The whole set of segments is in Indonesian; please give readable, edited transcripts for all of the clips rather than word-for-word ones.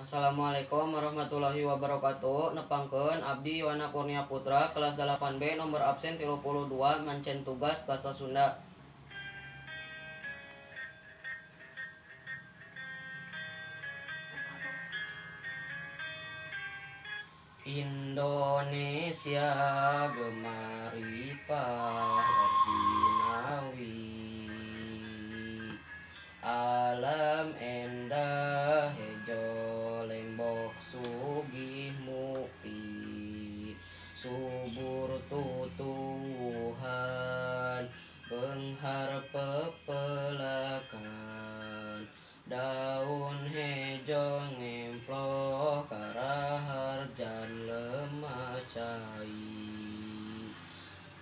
Assalamualaikum warahmatullahi wabarakatuh. Nepangkeun abdi Wana Kurnia Putra kelas 8B nomor absen 32 mancen tugas basa Sunda. Indonesia gemaripah Jinawi, alam endah hejo lembok sugih mukti, subur tutuhan benghar pepelakan, daun hejo ngemploh karaharjan lemah cai,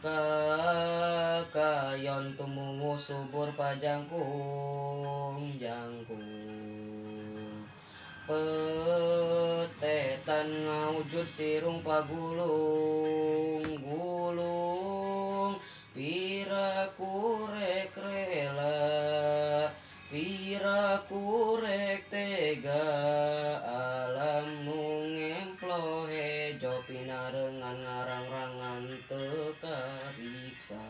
kakayon tumuwu subur pajangkung jangkung, petetan ngaujud sirung pagulung gulung, pirakurek rela pirakurek tega, alam nu ngemplo hejo pinarengan ngarang-rangan teu kariksa.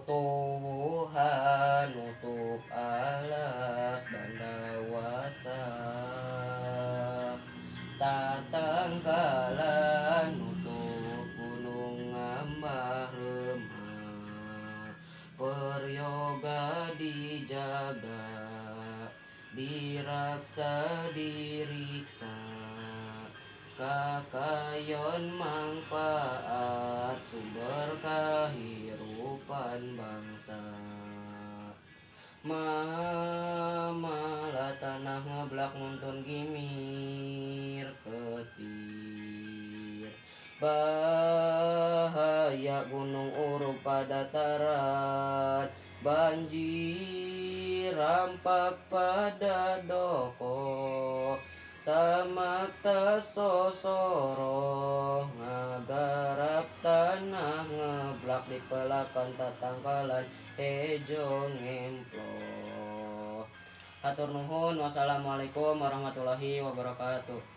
Tutuwuhan nutup alas bandawasa, tatangkalan nutup gunung ngambah remah, peryoga dijaga diraksa diriksa, kakayon mangfaat sumber kahirupan bangsa, mamalah tanah ngeblak nuntun gimir ketir, bahaya gunung uruk pada dataran, banjir rampak pada doko, samakta sosoro ngagarap tanah ngeblak di pelakan tatangkalan hejo ngemplo. Hatur nuhun. Wassalamualaikum warahmatullahi wabarakatuh.